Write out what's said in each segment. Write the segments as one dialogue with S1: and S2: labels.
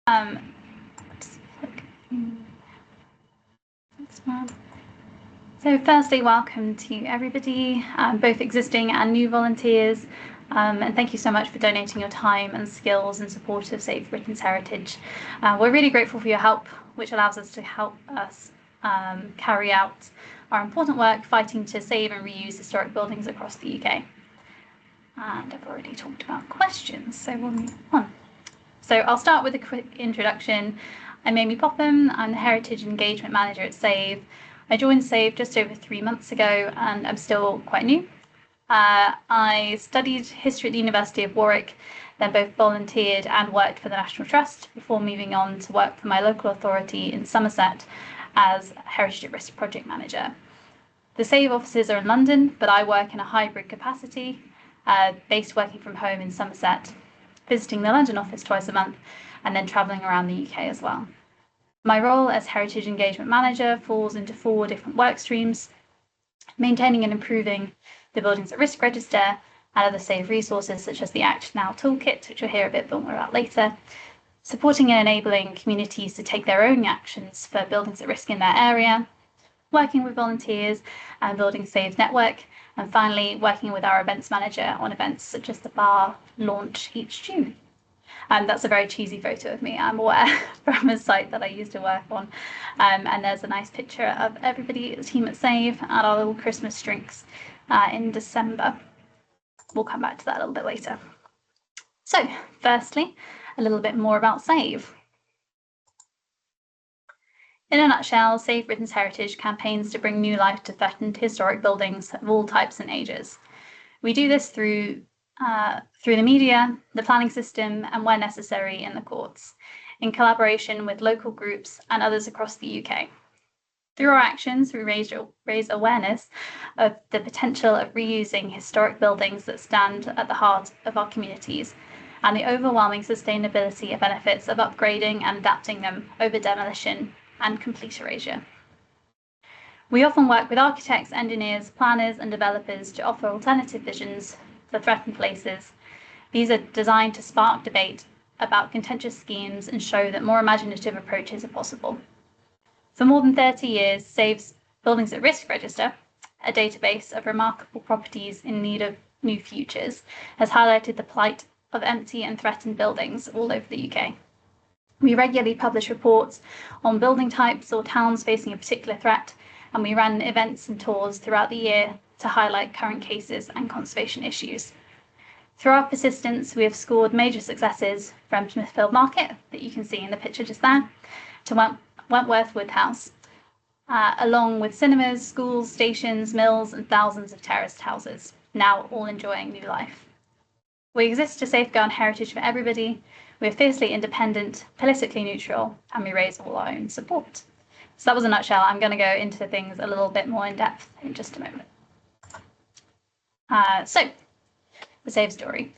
S1: So firstly, welcome to everybody, both existing and new volunteers. And thank you so much for donating your time and skills in support of Save Britain's heritage. We're really grateful for your help, which allows us to help us carry out our important work fighting to save and reuse historic buildings across the UK. And I've already talked about questions, so we'll move on. So I'll start with a quick introduction. I'm Amy Popham. I'm the Heritage Engagement Manager at Save. I joined Save just over 3 months ago, and I'm still quite new. I studied history at the University of Warwick, then both volunteered and worked for the National Trust before moving on to work for my local authority in Somerset as Heritage at Risk Project Manager. The Save offices are in London, but I work in a hybrid capacity, based working from home in Somerset, visiting the London office twice a month, and then travelling around the UK as well. My role as Heritage Engagement Manager falls into 4 different work streams: maintaining and improving the Buildings at Risk Register and other Save resources such as the Act Now Toolkit, which we'll hear a bit more about later, supporting and enabling communities to take their own actions for buildings at risk in their area, working with volunteers and building Save's network, and finally working with our events manager on events such as the bar launch each June. And that's a very cheesy photo of me, I'm aware, from a site that I used to work on. And there's a nice picture of everybody, the team at Save, at our little Christmas drinks in December. We'll come back to that a little bit later. So, firstly, a little bit more about Save. In a nutshell, Save Britain's Heritage campaigns to bring new life to threatened historic buildings of all types and ages. We do this through the media, the planning system, and where necessary in the courts, in collaboration with local groups and others across the UK. Through our actions, we raise awareness of the potential of reusing historic buildings that stand at the heart of our communities, and the overwhelming sustainability benefits of upgrading and adapting them over demolition and complete erasure. We often work with architects, engineers, planners, and developers to offer alternative visions for threatened places. These are designed to spark debate about contentious schemes and show that more imaginative approaches are possible. For more than 30 years, Save's Buildings at Risk Register, a database of remarkable properties in need of new futures, has highlighted the plight of empty and threatened buildings all over the UK. We regularly publish reports on building types or towns facing a particular threat, and we run events and tours throughout the year to highlight current cases and conservation issues. Through our persistence, we have scored major successes from Smithfield Market, that you can see in the picture just there, to Wentworth Woodhouse, along with cinemas, schools, stations, mills, and thousands of terraced houses, now all enjoying new life. We exist to safeguard heritage for everybody. We are fiercely independent, politically neutral, and we raise all our own support. So that was a nutshell. I'm going to go into things a little bit more in depth in just a moment. So, the Save story.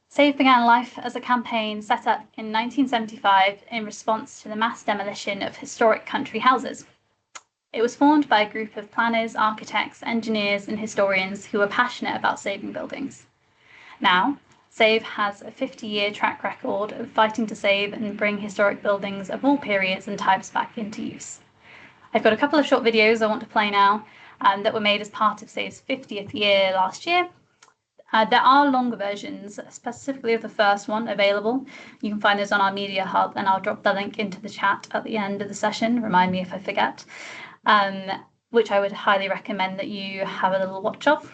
S1: Save began life as a campaign set up in 1975 in response to the mass demolition of historic country houses. It was formed by a group of planners, architects, engineers, and historians who were passionate about saving buildings. Now, Save has a 50-year track record of fighting to save and bring historic buildings of all periods and types back into use. I've got a couple of short videos I want to play now that were made as part of Save's 50th year last year. There are longer versions, specifically of the first one, available. You can find those on our Media Hub, and I'll drop the link into the chat at the end of the session. Remind me if I forget, which I would highly recommend that you have a little watch of.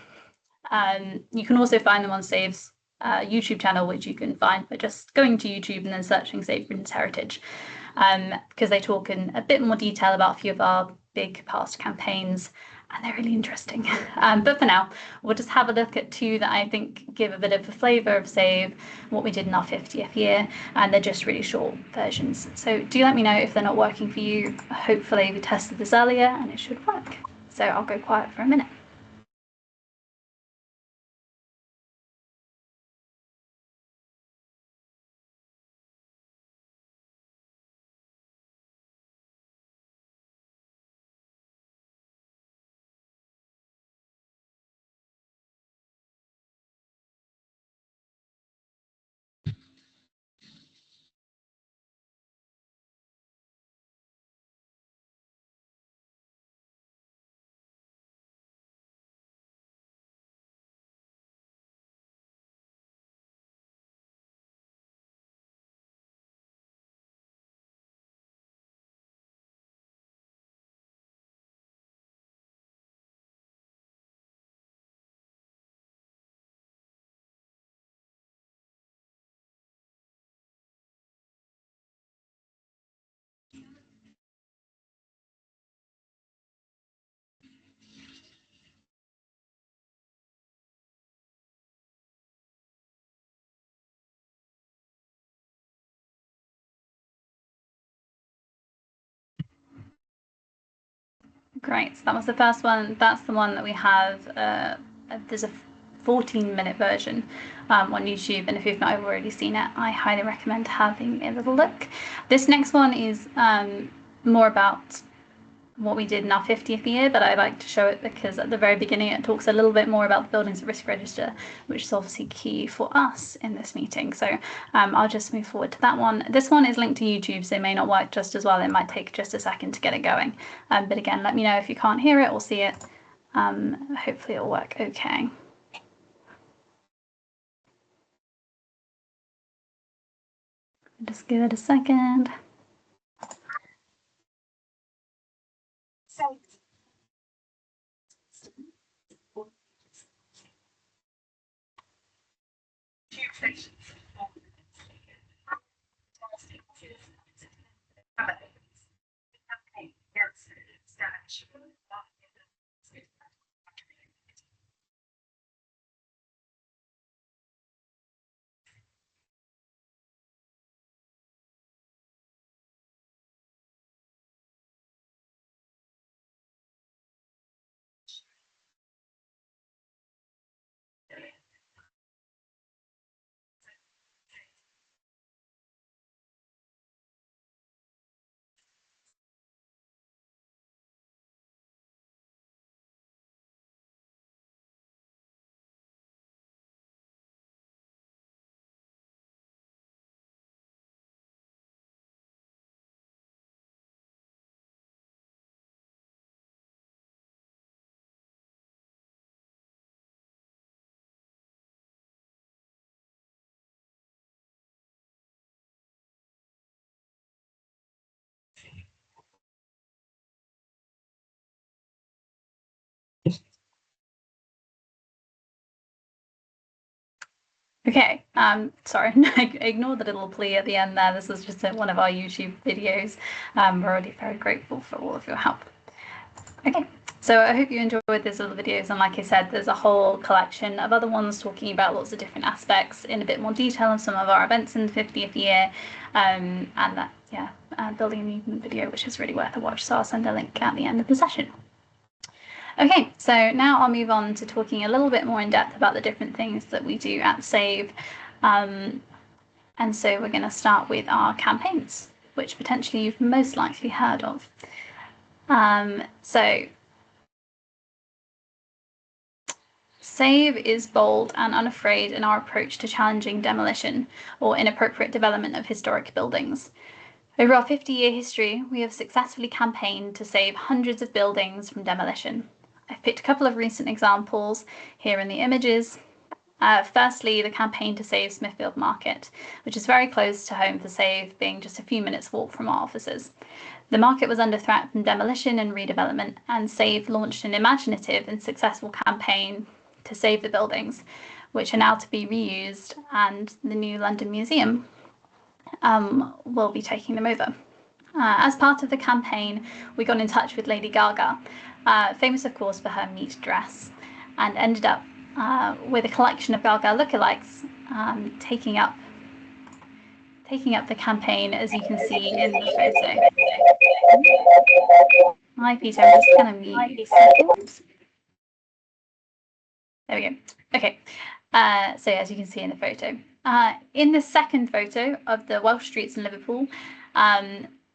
S1: You can also find them on Save's YouTube channel, which you can find by just going to YouTube and then searching Save Britain's Heritage, because they talk in a bit more detail about a few of our big past campaigns, and they're really interesting. But for now, we'll just have a look at 2 that I think give a bit of a flavour of Save, what we did in our 50th year, and they're just really short versions. So do let me know if they're not working for you. Hopefully we tested this earlier and it should work. So I'll go quiet for a minute. Great. So that was the first one. That's the one that we have. There's a 14-minute version on YouTube, and if you've not already seen it, I highly recommend having a little look. This next one is more about what we did in our 50th year, but I like to show it because at the very beginning it talks a little bit more about the buildings at risk register, which is obviously key for us in this meeting. So I'll just move forward to that one. This one is linked to YouTube, so it may not work just as well. It might take just a second to get it going. But again, let me know if you can't hear it or see it. Hopefully it'll work okay. Just give it a second. Okay, sorry, ignore the little plea at the end there. This is just one of our YouTube videos. We're already very grateful for all of your help. Okay, so I hope you enjoyed these little videos, and like I said, there's a whole collection of other ones talking about lots of different aspects in a bit more detail of some of our events in the 50th year, and that, yeah, building a movement video, which is really worth a watch, so I'll send a link at the end of the session. Okay, so now I'll move on to talking a little bit more in depth about the different things that we do at SAVE. And so we're going to start with our campaigns, which potentially you've most likely heard of. So SAVE is bold and unafraid in our approach to challenging demolition or inappropriate development of historic buildings. Over our 50-year history, we have successfully campaigned to save hundreds of buildings from demolition. I've picked a couple of recent examples here in the images. Firstly, the campaign to save Smithfield Market, which is very close to home for SAVE, being just a few minutes' walk from our offices. The market was under threat from demolition and redevelopment, and SAVE launched an imaginative and successful campaign to save the buildings, which are now to be reused, and the new London Museum will be taking them over. As part of the campaign, we got in touch with Lady Gaga, famous of course for her meat dress, and ended up with a collection of Gaga lookalikes taking up the campaign, as you can see in the photo. Hi Peter, I'm just going to mute you. There we go. Okay, so as you can see in the photo. In the second photo of the Welsh streets in Liverpool,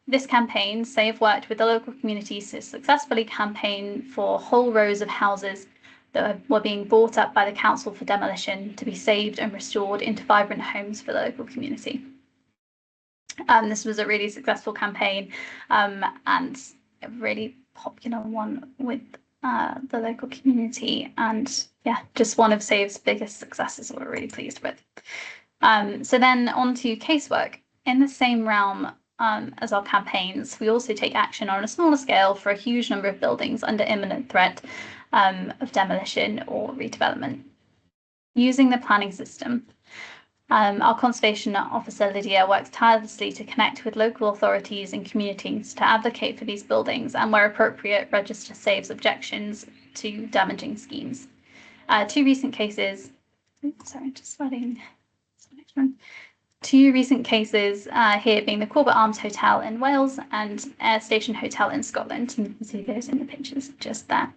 S1: this campaign, SAVE worked with the local communities to successfully campaign for whole rows of houses that were being bought up by the council for demolition to be saved and restored into vibrant homes for the local community. This was a really successful campaign and a really popular one with the local community, and yeah, just one of SAVE's biggest successes we're really pleased with. So then on to casework. In the same realm as our campaigns, we also take action on a smaller scale for a huge number of buildings under imminent threat of demolition or redevelopment. Using the planning system, our conservation officer Lydia works tirelessly to connect with local authorities and communities to advocate for these buildings, and where appropriate, register SAVE's objections to damaging schemes. Two recent cases, sorry, just adding the next one. Two recent cases here being the Corbett Arms Hotel in Wales and Air Station Hotel in Scotland. You can see those in the pictures just there.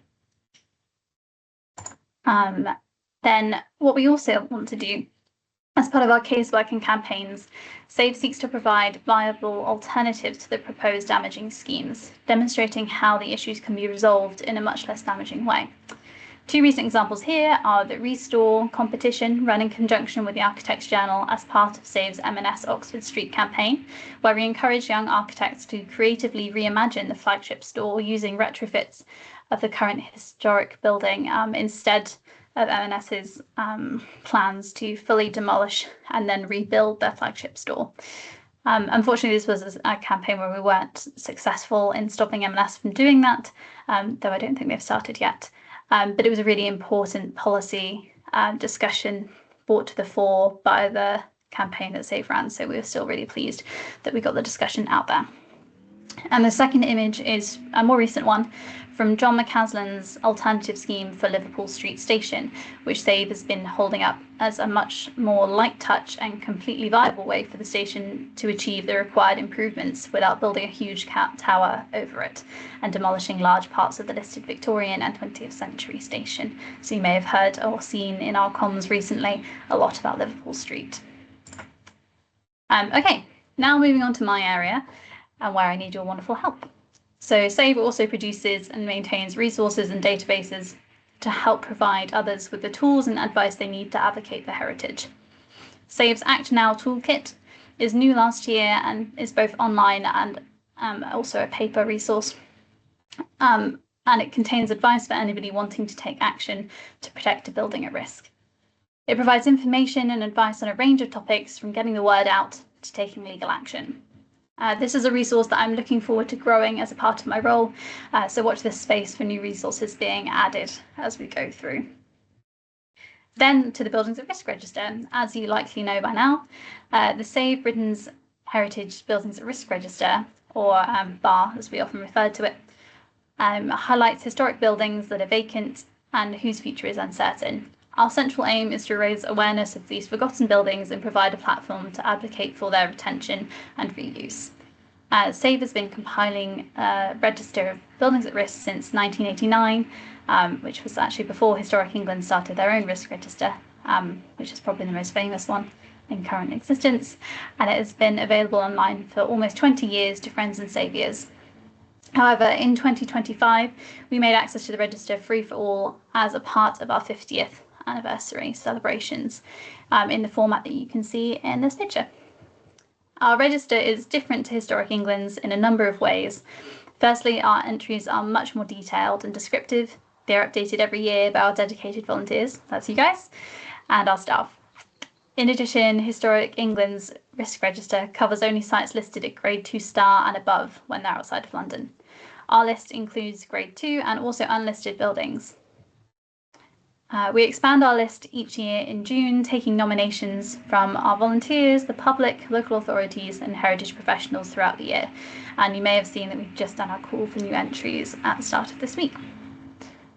S1: Then what we also want to do as part of our casework and campaigns, SAVE seeks to provide viable alternatives to the proposed damaging schemes, demonstrating how the issues can be resolved in a much less damaging way. Two recent examples here are the Restore competition run in conjunction with the Architects Journal as part of SAVE's M&S Oxford Street campaign, where we encourage young architects to creatively reimagine the flagship store using retrofits of the current historic building instead of M&S's plans to fully demolish and then rebuild their flagship store. Unfortunately, this was a campaign where we weren't successful in stopping M&S from doing that, though I don't think they've started yet. But it was a really important policy discussion brought to the fore by the campaign that SAVE ran, so we were still really pleased that we got the discussion out there. And the second image is a more recent one from John McCaslin's alternative scheme for Liverpool Street Station, which SAVE has been holding up as a much more light touch and completely viable way for the station to achieve the required improvements without building a huge tower over it and demolishing large parts of the listed Victorian and 20th century station. So you may have heard or seen in our comms recently a lot about Liverpool Street. Okay, now moving on to my area and where I need your wonderful help. So SAVE also produces and maintains resources and databases to help provide others with the tools and advice they need to advocate for heritage. SAVE's Act Now toolkit is new last year and is both online and also a paper resource. And it contains advice for anybody wanting to take action to protect a building at risk. It provides information and advice on a range of topics, from getting the word out to taking legal action. This is a resource that I'm looking forward to growing as a part of my role, so watch this space for new resources being added as we go through. Then to the Buildings at Risk Register. As you likely know by now, the SAVE Britain's Heritage Buildings at Risk Register, or BAR as we often refer to it, highlights historic buildings that are vacant and whose future is uncertain. Our central aim is to raise awareness of these forgotten buildings and provide a platform to advocate for their retention and reuse. SAVE has been compiling a register of buildings at risk since 1989, which was actually before Historic England started their own risk register, which is probably the most famous one in current existence, and it has been available online for almost 20 years to friends and saviours. However, in 2025, we made access to the register free for all as a part of our 50th anniversary celebrations in the format that you can see in this picture. Our register is different to Historic England's in a number of ways. Firstly, our entries are much more detailed and descriptive. They're updated every year by our dedicated volunteers, that's you guys, and our staff. In addition, Historic England's risk register covers only sites listed at grade 2 star and above when they're outside of London. Our list includes grade 2 and also unlisted buildings. We expand our list each year in June, taking nominations from our volunteers, the public, local authorities and heritage professionals throughout the year. And you may have seen that we've just done our call for new entries at the start of this week.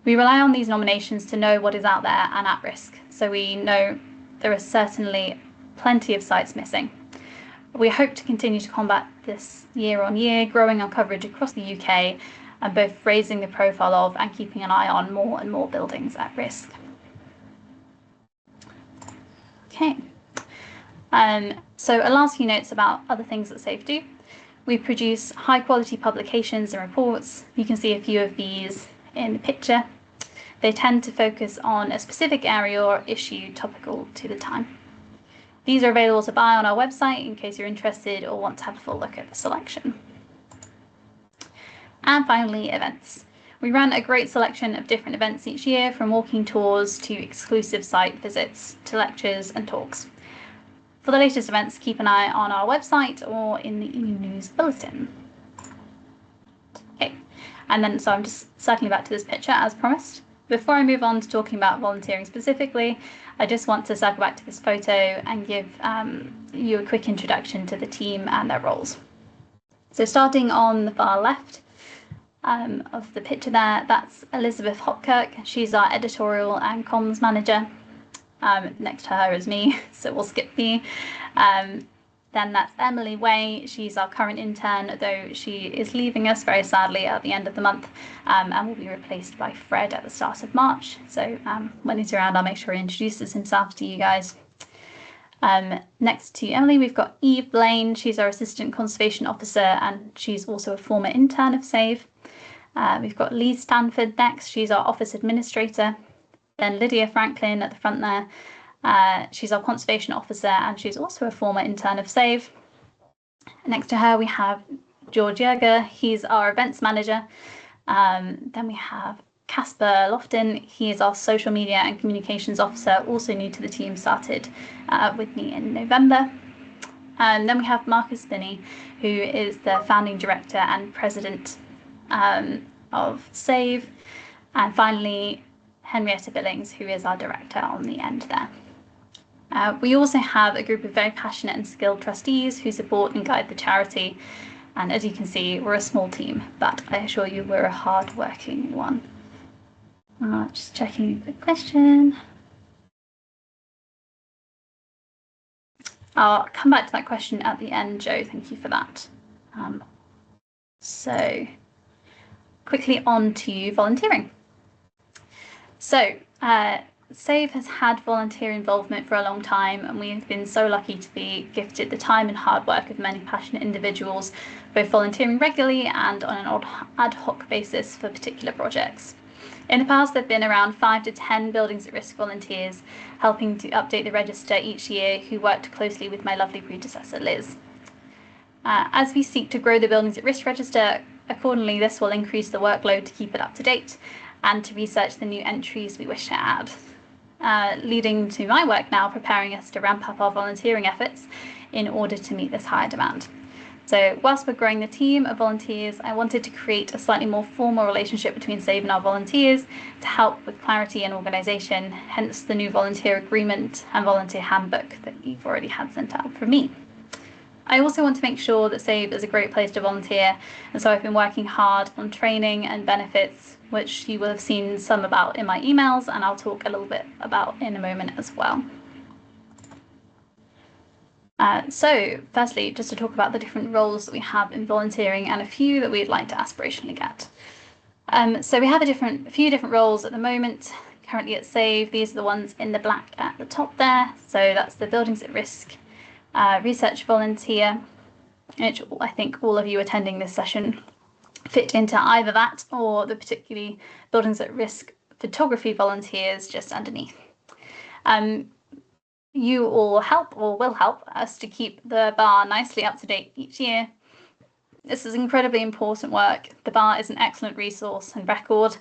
S1: We rely on these nominations to know what is out there and at risk, so we know there are certainly plenty of sites missing. We hope to continue to combat this year on year, growing our coverage across the UK and both raising the profile of and keeping an eye on more and more buildings at risk. Okay, so a last few notes about other things that SAVE do. We produce high quality publications and reports. You can see a few of these in the picture. They tend to focus on a specific area or issue topical to the time. These are available to buy on our website in case you're interested or want to have a full look at the selection. And finally, events. We run a great selection of different events each year, from walking tours to exclusive site visits to lectures and talks. For the latest events, keep an eye on our website or in the e-news bulletin. Okay, and then so I'm just circling back to this picture as promised. Before I move on to talking about volunteering specifically, I just want to circle back to this photo and give you a quick introduction to the team and their roles. So starting on the far left, of the picture there, that's Elizabeth Hopkirk. She's our editorial and comms manager. Next to her is me, so we'll skip me. Then that's Emily Way. She's our current intern, though she is leaving us very sadly at the end of the month, and will be replaced by Fred at the start of March. So when he's around, I'll make sure he introduces himself to you guys. Next to Emily, we've got Eve Blaine. She's our Assistant Conservation Officer, and she's also a former intern of SAVE. We've got Lee Stanford next. She's our Office Administrator. Then Lydia Franklin at the front there. She's our Conservation Officer, and she's also a former intern of SAVE. Next to her, we have George Yerger. He's our Events Manager. Then we have Casper Lofton. He is our Social Media and Communications Officer, also new to the team, started with me in November. And then we have Marcus Binney, who is the Founding Director and President of SAVE. And finally, Henrietta Billings, who is our Director on the end there. We also have a group of very passionate and skilled trustees who support and guide the charity. And as you can see, we're a small team, but I assure you we're a hard-working one. Just checking the question. I'll come back to that question at the end, Joe. Thank you for that. So quickly on to volunteering. So SAVE has had volunteer involvement for a long time, and we have been so lucky to be gifted the time and hard work of many passionate individuals, both volunteering regularly and on an ad hoc basis for particular projects. In the past, there have been around 5 to 10 Buildings at Risk volunteers helping to update the register each year, who worked closely with my lovely predecessor, Liz. As we seek to grow the Buildings at Risk register, accordingly, this will increase the workload to keep it up to date and to research the new entries we wish to add, leading to my work now preparing us to ramp up our volunteering efforts in order to meet this higher demand. So whilst we're growing the team of volunteers, I wanted to create a slightly more formal relationship between SAVE and our volunteers to help with clarity and organisation, hence the new volunteer agreement and volunteer handbook that you've already had sent out from me. I also want to make sure that SAVE is a great place to volunteer, and so I've been working hard on training and benefits, which you will have seen some about in my emails, and I'll talk a little bit about in a moment as well. So firstly, just to talk about the different roles that we have in volunteering and a few that we'd like to aspirationally get. So we have a few different roles at the moment currently at SAVE. These are the ones in the black at the top there. So that's the Buildings at Risk research volunteer, which I think all of you attending this session fit into either that or the particularly Buildings at Risk photography volunteers just underneath. You all help or will help us to keep the bar nicely up to date each year. This is incredibly important work. The bar is an excellent resource and record,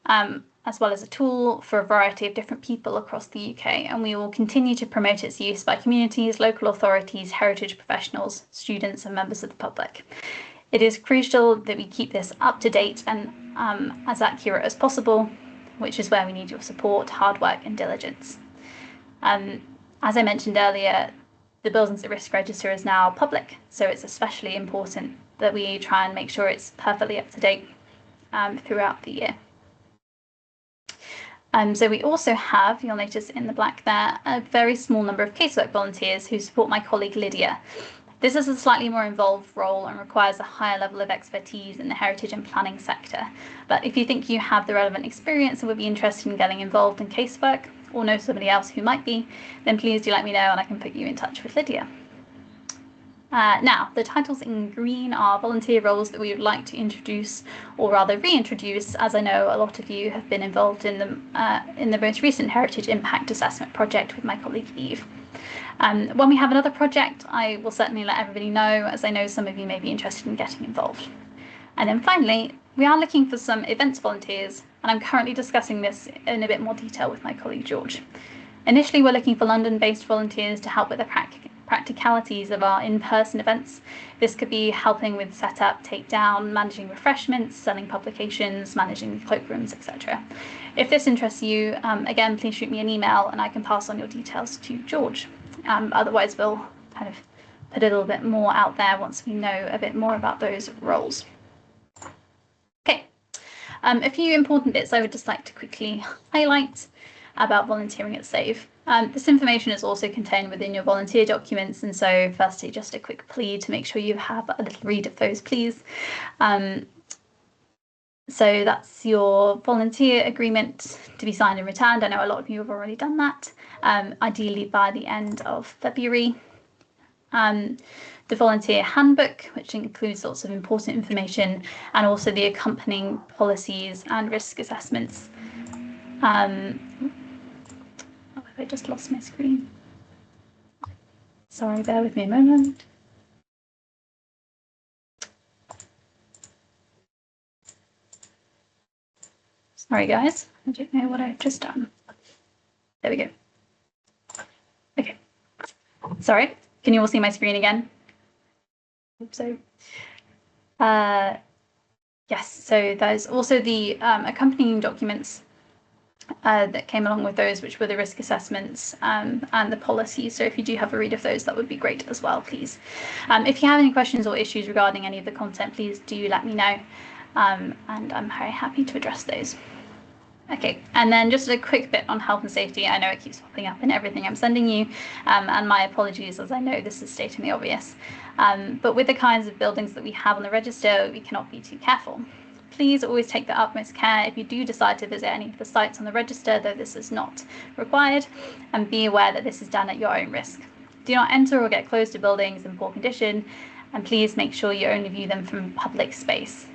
S1: as well as a tool for a variety of different people across the UK, and we will continue to promote its use by communities, local authorities, heritage professionals, students and members of the public. It is crucial that we keep this up to date and as accurate as possible, which is where we need your support, hard work and diligence. As I mentioned earlier, the Buildings at Risk register is now public, so it's especially important that we try and make sure it's perfectly up to date throughout the year. So we also have, you'll notice in the black there, a very small number of casework volunteers who support my colleague Lydia. This is a slightly more involved role and requires a higher level of expertise in the heritage and planning sector. But if you think you have the relevant experience and would be interested in getting involved in casework, or know somebody else who might be, then please do let me know and I can put you in touch with Lydia. Now, the titles in green are volunteer roles that we would like to introduce, or rather reintroduce, as I know a lot of you have been involved in the most recent Heritage Impact Assessment project with my colleague Eve. When we have another project, I will certainly let everybody know, as I know some of you may be interested in getting involved. And then finally, we are looking for some events volunteers, and I'm currently discussing this in a bit more detail with my colleague George. Initially, we're looking for London-based volunteers to help with the practicalities of our in-person events. This could be helping with setup, takedown, managing refreshments, selling publications, managing cloakrooms, etc. If this interests you, again, please shoot me an email and I can pass on your details to George. Otherwise, we'll kind of put a little bit more out there once we know a bit more about those roles. Okay, a few important bits I would just like to quickly highlight. about volunteering at SAVE. This information is also contained within your volunteer documents, and so firstly, just a quick plea to make sure you have a little read of those, please. So that's your volunteer agreement to be signed and returned. I know a lot of you have already done that, ideally by the end of February. The volunteer handbook, which includes lots of important information, and also the accompanying policies and risk assessments. Oh, I just lost my screen. Sorry, bear with me a moment. Sorry, guys. I don't know what I've just done. There we go. Okay. Sorry. Can you all see my screen again? Hope so. Yes, so there's also the accompanying documents that came along with those, which were the risk assessments and the policies. So if you do have a read of those, that would be great as well, please. If you have any questions or issues regarding any of the content, please do let me know, and I'm very happy to address those. Okay, and then just a quick bit on health and safety. I know it keeps popping up in everything I'm sending you, and my apologies, as I know this is stating the obvious. But with the kinds of buildings that we have on the register, we cannot be too careful. Please always take the utmost care if you do decide to visit any of the sites on the register, though this is not required, and be aware that this is done at your own risk. Do not enter or get close to buildings in poor condition, and please make sure you only view them from public space.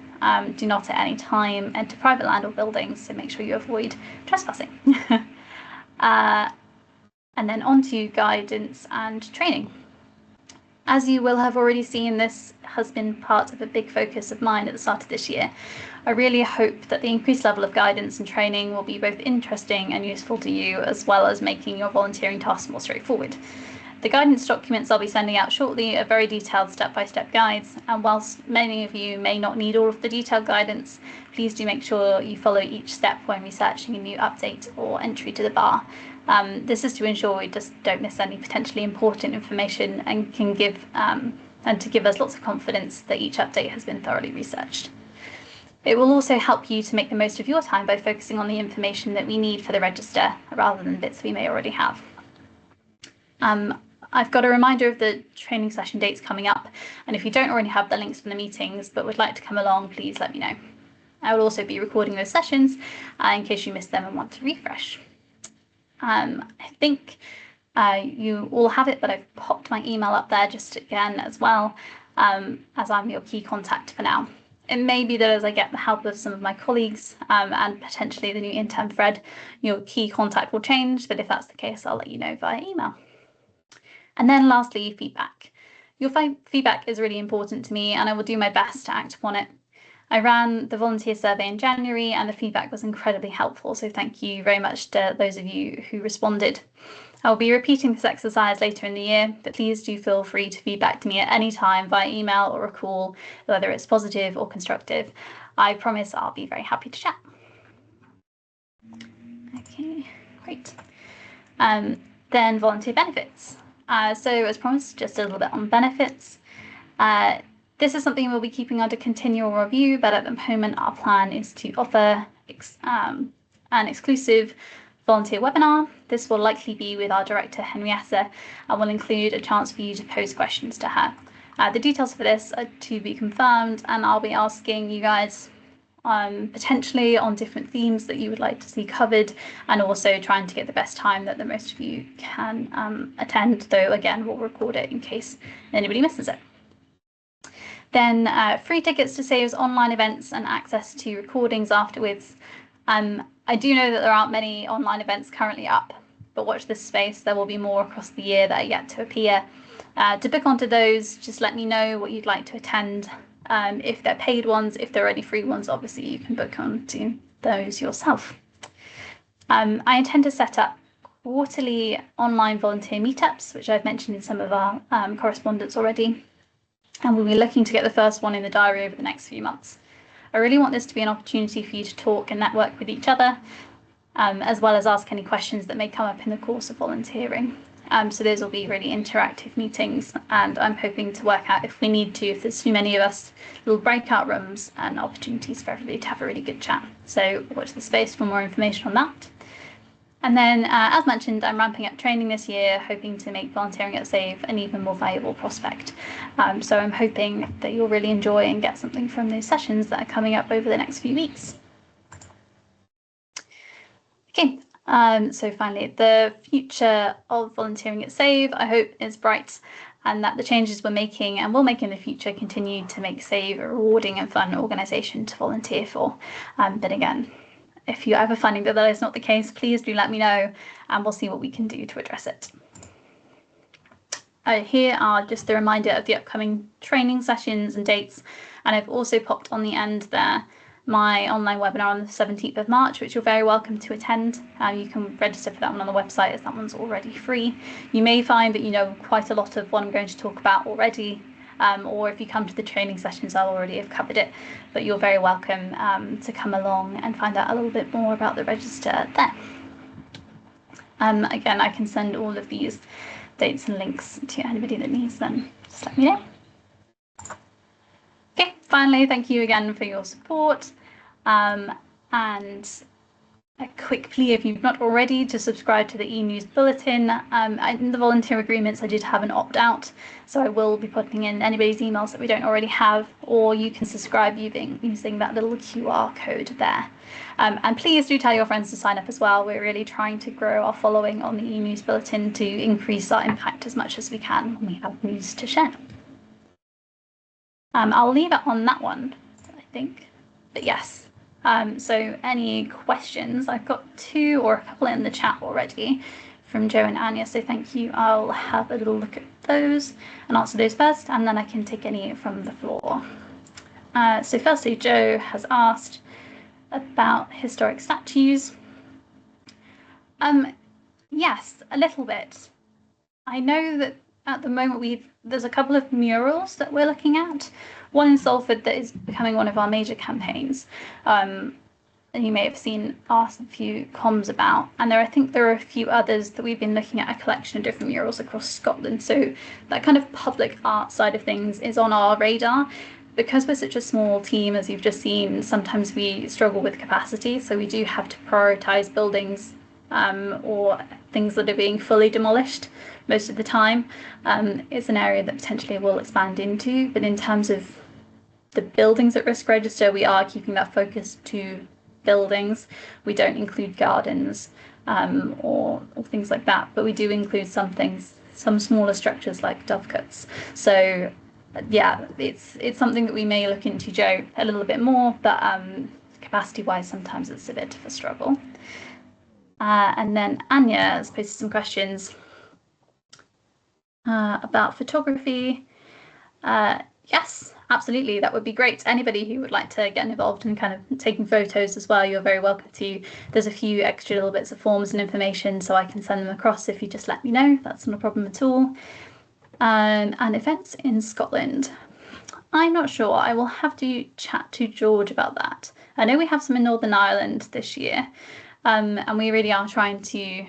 S1: Do not at any time enter private land or buildings, so make sure you avoid trespassing. And then on to guidance and training. As you will have already seen, this has been part of a big focus of mine at the start of this year. I really hope that the increased level of guidance and training will be both interesting and useful to you, as well as making your volunteering tasks more straightforward. The guidance documents I'll be sending out shortly are very detailed step-by-step guides, and whilst many of you may not need all of the detailed guidance, please do make sure you follow each step when researching a new update or entry to the bar. This is to ensure we just don't miss any potentially important information and can give to give us lots of confidence that each update has been thoroughly researched. It will also help you to make the most of your time by focusing on the information that we need for the register rather than bits we may already have. I've got a reminder of the training session dates coming up, and if you don't already have the links from the meetings but would like to come along, please let me know. I will also be recording those sessions in case you missed them and want to refresh. I think you all have it, but I've popped my email up there just again as well, as I'm your key contact for now. It may be that as I get the help of some of my colleagues and potentially the new intern Fred, your key contact will change, but if that's the case, I'll let you know via email. And then lastly, feedback. Your feedback is really important to me, and I will do my best to act upon it. I ran the volunteer survey in January, and the feedback was incredibly helpful, so thank you very much to those of you who responded. I will be repeating this exercise later in the year, but please do feel free to feedback to me at any time via email or a call, whether it's positive or constructive. I promise I'll be very happy to chat. Okay, great. Then volunteer benefits. So as promised, just a little bit on benefits. This is something we'll be keeping under continual review, but at the moment our plan is to offer an exclusive volunteer webinar. This will likely be with our director Henrietta and will include a chance for you to pose questions to her. The details for this are to be confirmed, and I'll be asking you guys potentially on different themes that you would like to see covered, and also trying to get the best time that the most of you can attend, though again we'll record it in case anybody misses it. Then free tickets to SAVE's online events and access to recordings afterwards. I do know that there aren't many online events currently up, but watch this space, there will be more across the year that are yet to appear. To book onto those, just let me know what you'd like to attend. If they're paid ones, if there are any free ones, obviously you can book onto those yourself. I intend to set up quarterly online volunteer meetups, which I've mentioned in some of our correspondence already, and we'll be looking to get the first one in the diary over the next few months. I really want this to be an opportunity for you to talk and network with each other, as well as ask any questions that may come up in the course of volunteering. So those will be really interactive meetings, and I'm hoping to work out, if we need to, if there's too many of us, little breakout rooms and opportunities for everybody to have a really good chat. So watch the space for more information on that. And then, as mentioned, I'm ramping up training this year, hoping to make volunteering at SAVE an even more valuable prospect. So I'm hoping that you'll really enjoy and get something from those sessions that are coming up over the next few weeks. Okay, so finally, the future of volunteering at SAVE, I hope, is bright, and that the changes we're making and will make in the future continue to make SAVE a rewarding and fun organisation to volunteer for. But again, if you're ever finding that is not the case, please do let me know and we'll see what we can do to address it. Here are just the reminder of the upcoming training sessions and dates, and I've also popped on the end there my online webinar on the 17th of March, which you're very welcome to attend. You can register for that one on the website, as that one's already free. You may find that you know quite a lot of what I'm going to talk about already, or if you come to the training sessions, I'll already have covered it, but you're very welcome to come along and find out a little bit more about the register there. Again, I can send all of these dates and links to anybody that needs them. Just let me know. Okay, finally, thank you again for your support. And a quick plea, if you've not already, to subscribe to the e-news bulletin. In the volunteer agreements, I did have an opt-out, so I will be putting in anybody's emails that we don't already have, or you can subscribe using that little QR code there. And please do tell your friends to sign up as well. We're really trying to grow our following on the e-news bulletin to increase our impact as much as we can when we have news to share. I'll leave it on that one, I think, but yes. So any questions? I've got two or a couple in the chat already from Joe and Anya, so thank you. I'll have a little look at those and answer those first, and then I can take any from the floor. So firstly, Joe has asked about historic statues. Yes, a little bit. I know that at the moment there's a couple of murals that we're looking at. One in Salford that is becoming one of our major campaigns, and you may have seen a few comms about. And I think there are a few others that we've been looking at, a collection of different murals across Scotland. So that kind of public art side of things is on our radar. Because we're such a small team, as you've just seen, sometimes we struggle with capacity. So we do have to prioritise buildings or things that are being fully demolished most of the time. It's an area that potentially we'll expand into, but in terms of the buildings at risk register, we are keeping that focus to buildings. We don't include gardens or things like that, but we do include some things, some smaller structures like dovecotes. So yeah, it's something that we may look into, Joe, a little bit more, but capacity wise sometimes it's a bit of a struggle. And then Anya has posted some questions about photography. Yes, absolutely, that would be great. Anybody who would like to get involved in kind of taking photos as well, you're very welcome to. There's a few extra little bits of forms and information, so I can send them across if you just let me know. That's not a problem at all. And events in Scotland. I'm not sure. I will have to chat to George about that. I know we have some in Northern Ireland this year, and we really are trying to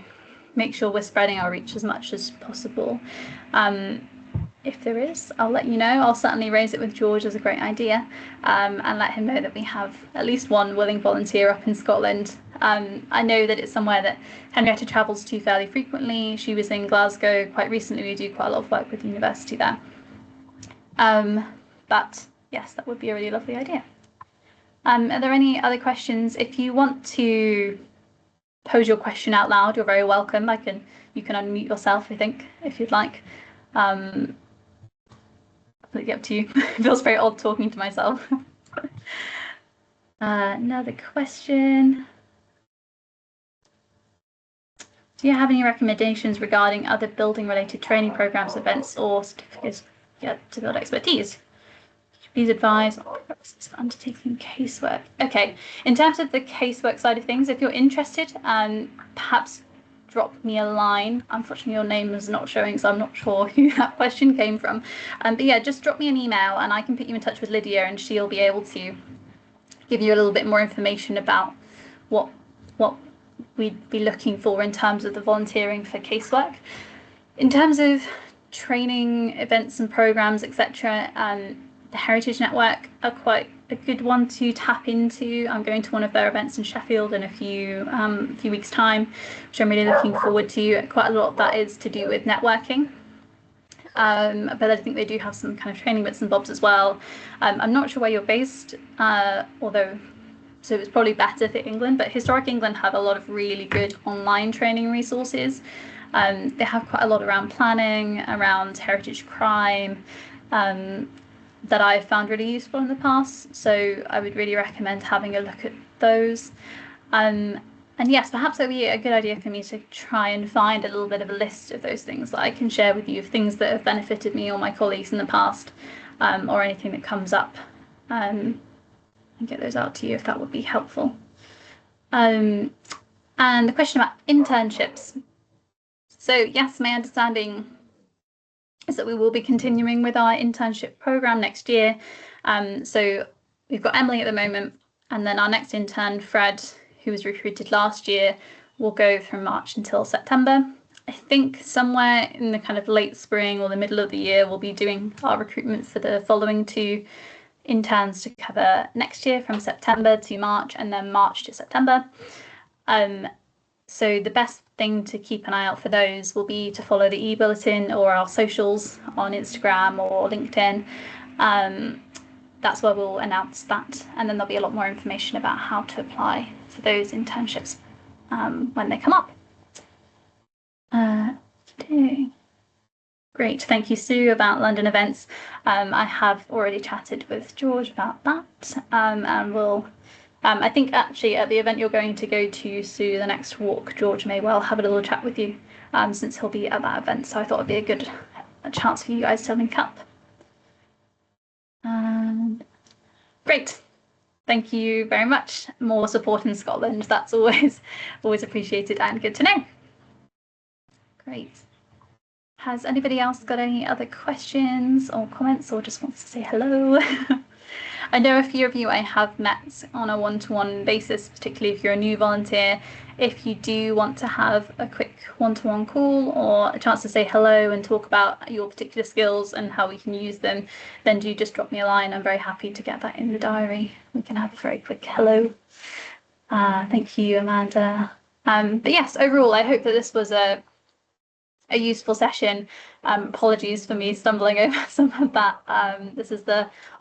S1: make sure we're spreading our reach as much as possible. If there is, I'll let you know. I'll certainly raise it with George as a great idea, and let him know that we have at least one willing volunteer up in Scotland. I know that it's somewhere that Henrietta travels to fairly frequently. She was in Glasgow quite recently. We do quite a lot of work with the university there. But yes, that would be a really lovely idea. Are there any other questions? If you want to pose your question out loud, you're very welcome. You can unmute yourself, I think, if you'd like. Completely up to you. It feels very odd talking to myself. Another question. Do you have any recommendations regarding other building related training programs, events, or certificates to build expertise? Please advise on process for undertaking casework. Okay, in terms of the casework side of things, if you're interested, perhaps drop me a line. Unfortunately, your name is not showing, so I'm not sure who that question came from. But yeah, just drop me an email and I can put you in touch with Lydia, and she'll be able to give you a little bit more information about what we'd be looking for in terms of the volunteering for casework. In terms of training, events and programs, etc., the Heritage Network are quite a good one to tap into. I'm going to one of their events in Sheffield in a few weeks' time, which I'm really looking forward to. Quite a lot of that is to do with networking. But I think they do have some kind of training bits and bobs as well. I'm not sure where you're based, although so it's probably better for England, but Historic England have a lot of really good online training resources. They have quite a lot around planning, around heritage crime, that I've found really useful in the past. So I would really recommend having a look at those. And yes, perhaps it would be a good idea for me to try and find a little bit of a list of those things that I can share with you, of things that have benefited me or my colleagues in the past, or anything that comes up, and get those out to you if that would be helpful. And the question about internships. So yes, my understanding is that we will be continuing with our internship program next year. So we've got Emily at the moment, and then our next intern, Fred, who was recruited last year, will go from March until September. I think somewhere in the kind of late spring or the middle of the year, we'll be doing our recruitment for the following 2 interns to cover next year, from September to March and then March to September. So the best thing to keep an eye out for those will be to follow the e-bulletin or our socials on Instagram or LinkedIn. That's where we'll announce that, and then there'll be a lot more information about how to apply for those internships when they come up. Great, thank you, Sue, about London events. I have already chatted with George about that, and we'll I think actually at the event you're going to go to, Sue, the next walk, George may well have a little chat with you, since he'll be at that event. So I thought it'd be a good chance for you guys to link up. Great. Thank you very much. More support in Scotland. That's always appreciated and good to know. Great. Has anybody else got any other questions or comments, or just wants to say hello? I know a few of you I have met on a one-to-one basis, particularly if you're a new volunteer. If you do want to have a quick one-to-one call or a chance to say hello and talk about your particular skills and how we can use them, then do just drop me a line. I'm very happy to get that in the diary. We can have a very quick hello. Thank you, Amanda. But yes, overall, I hope that this was a useful session. Apologies for me stumbling over some of that. This is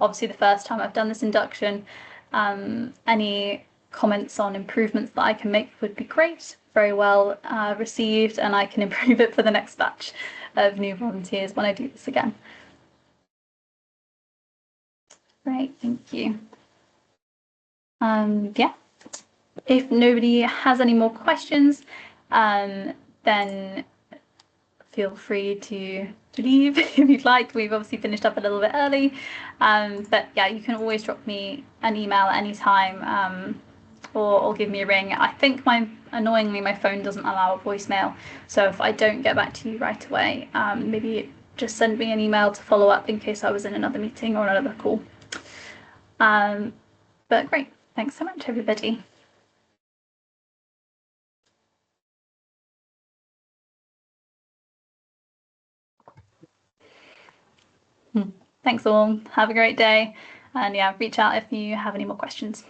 S1: obviously the first time I've done this induction. Any comments on improvements that I can make would be great, very well received, and I can improve it for the next batch of new volunteers when I do this again. Great, thank you. Yeah, if nobody has any more questions, then feel free to leave if you'd like. We've obviously finished up a little bit early, but yeah, you can always drop me an email anytime, or give me a ring. I think annoyingly my phone doesn't allow a voicemail, so if I don't get back to you right away, maybe just send me an email to follow up in case I was in another meeting or another call. But great, thanks so much, everybody. Thanks all. Have a great day. And yeah, reach out if you have any more questions.